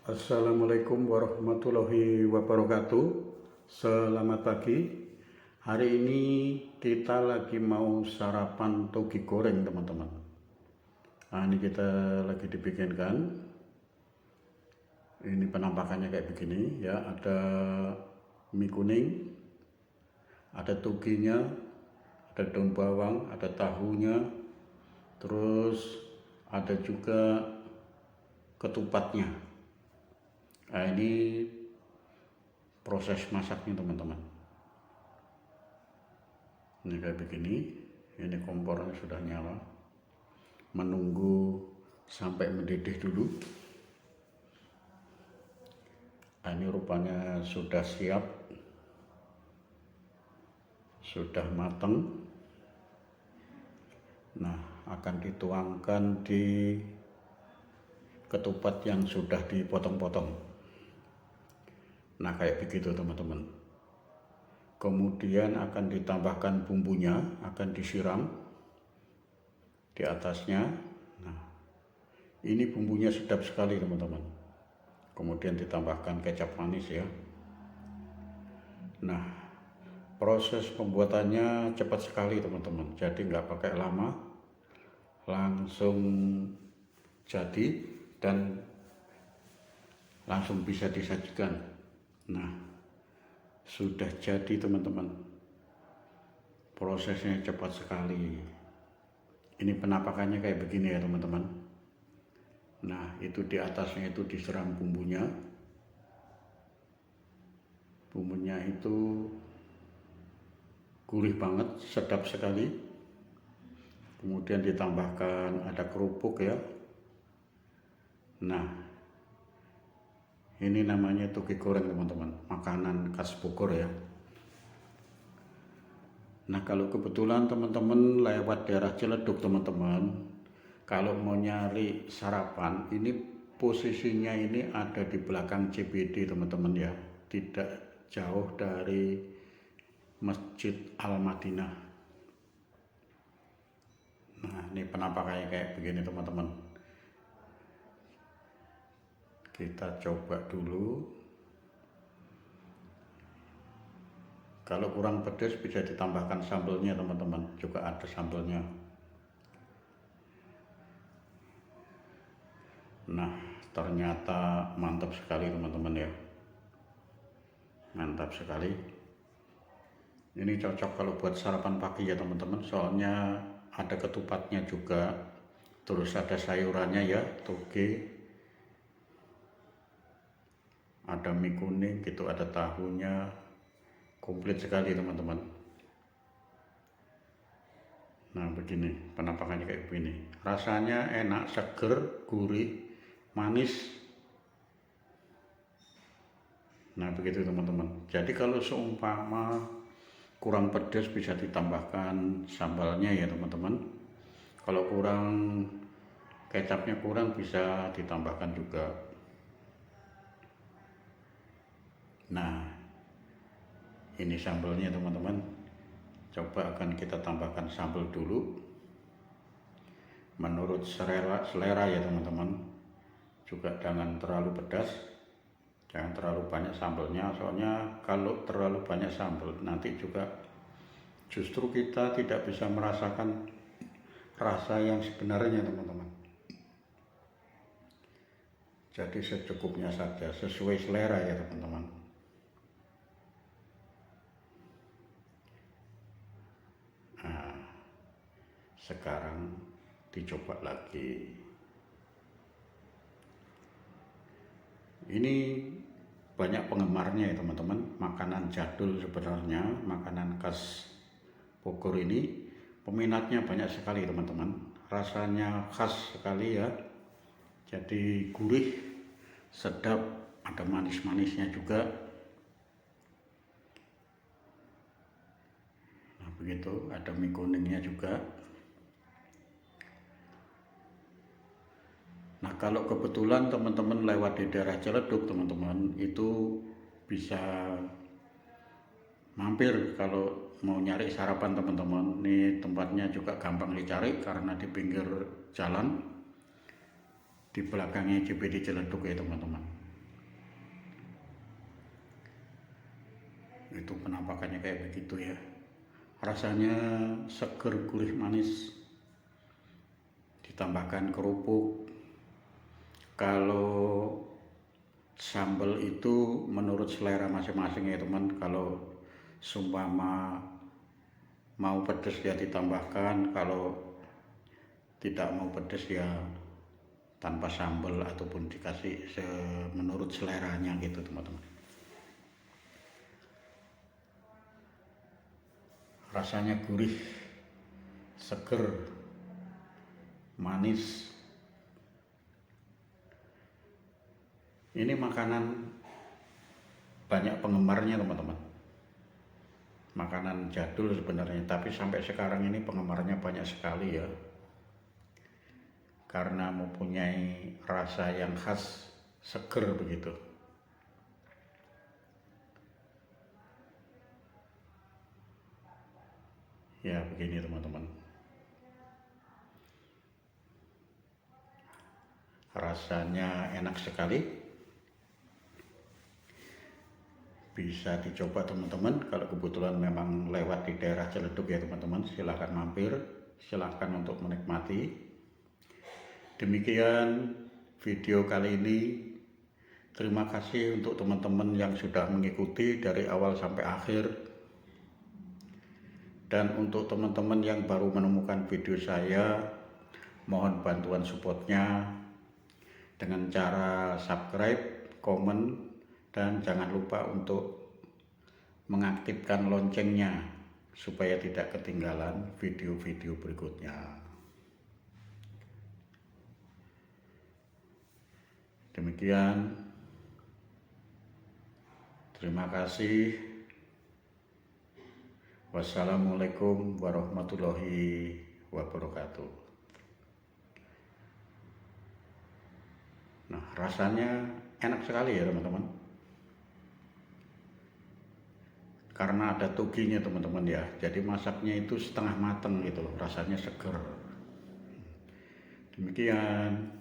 Assalamualaikum warahmatullahi wabarakatuh. Selamat pagi. Hari ini kita lagi mau sarapan toge goreng, teman-teman. Nah, ini kita lagi dibikinkan. Ini penampakannya kayak begini ya. Ada mie kuning, ada togenya, ada daun bawang, ada tahunya, terus ada juga ketupatnya. Nah, ini proses masaknya, teman-teman. Ini kayak begini. Ini kompornya sudah nyala, menunggu sampai mendidih dulu. Nah, ini rupanya sudah siap, sudah matang. Nah, akan dituangkan di ketupat yang sudah dipotong-potong. Nah, kayak begitu, teman-teman. Kemudian akan ditambahkan bumbunya, akan disiram di atasnya. Nah, ini bumbunya sedap sekali, teman-teman. Kemudian ditambahkan kecap manis ya. Nah, proses pembuatannya cepat sekali, teman-teman. Jadi nggak pakai lama, langsung jadi dan langsung bisa disajikan. Nah, sudah jadi, teman-teman. Prosesnya cepat sekali. Ini penampakannya kayak begini ya, teman-teman. Nah, itu di atasnya itu disiram bumbunya. Bumbunya itu gurih banget, sedap sekali. Kemudian ditambahkan ada kerupuk ya. Nah, ini namanya toge goreng, teman-teman, makanan khas Bogor ya. Nah, kalau kebetulan teman-teman lewat daerah Ciledug, teman-teman, kalau mau nyari sarapan, ini posisinya ini ada di belakang CBD, teman-teman ya. Tidak jauh dari Masjid Al-Madinah. Nah, ini penampakannya kayak begini, teman-teman. Kita coba dulu. Kalau kurang pedas bisa ditambahkan sambelnya, teman-teman. Juga ada sambelnya. Nah, ternyata mantap sekali, teman-teman ya. Mantap sekali. Ini cocok kalau buat sarapan pagi ya, teman-teman. Soalnya ada ketupatnya juga. Terus ada sayurannya ya, toge. Ada mie kuning gitu, ada tahunya, komplit sekali, teman-teman. Nah, begini penampakannya kayak begini. Rasanya enak, seger, gurih, manis. Nah, begitu, teman-teman. Jadi kalau seumpama kurang pedas bisa ditambahkan sambalnya ya, teman-teman. Kalau kurang kecapnya kurang bisa ditambahkan juga. Nah, ini sambalnya, teman-teman. Coba akan kita tambahkan sambal dulu. Menurut selera ya, teman-teman. Juga jangan terlalu pedas. Jangan terlalu banyak sambalnya. Soalnya kalau terlalu banyak sambal nanti juga justru kita tidak bisa merasakan rasa yang sebenarnya, teman-teman. Jadi secukupnya saja, sesuai selera ya, teman-teman. Sekarang dicoba lagi. Ini banyak penggemarnya ya, teman-teman. Makanan jadul sebenarnya, makanan khas Bogor ini peminatnya banyak sekali, teman-teman. Rasanya khas sekali ya. Jadi gurih, sedap, ada manis-manisnya juga. Nah, begitu, ada mie kuningnya juga. Nah, kalau kebetulan teman-teman lewat di daerah Ciledug, teman-teman, itu bisa mampir kalau mau nyari sarapan, teman-teman. Ini tempatnya juga gampang dicari karena di pinggir jalan, di belakangnya CBD Ciledug ya, teman-teman. Itu penampakannya kayak begitu ya. Rasanya seger, gurih, manis, ditambahkan kerupuk. Kalau sambal itu menurut selera masing-masing ya teman. Kalau seumpama mau pedas ya ditambahkan, kalau tidak mau pedas ya tanpa sambal ataupun dikasih menurut seleranya gitu teman-teman. Rasanya gurih, seger, manis. Ini makanan banyak penggemarnya teman-teman. Makanan jadul sebenarnya, tapi sampai sekarang ini penggemarnya banyak sekali ya. Karena mempunyai rasa yang khas, seger begitu. Ya begini teman-teman. Rasanya enak sekali. Bisa dicoba teman-teman, kalau kebetulan memang lewat di daerah Ciledug ya teman-teman, silahkan mampir, silahkan untuk menikmati. Demikian video kali ini. Terima kasih untuk teman-teman yang sudah mengikuti dari awal sampai akhir. Dan untuk teman-teman yang baru menemukan video saya, mohon bantuan supportnya dengan cara subscribe, komen, dan jangan lupa untuk mengaktifkan loncengnya supaya tidak ketinggalan video-video berikutnya. Demikian, terima kasih. Wassalamualaikum warahmatullahi wabarakatuh. Nah, rasanya enak sekali ya teman-teman. Karena ada tuginya teman-teman ya, jadi masaknya itu setengah mateng gitu loh, rasanya seger. Demikian.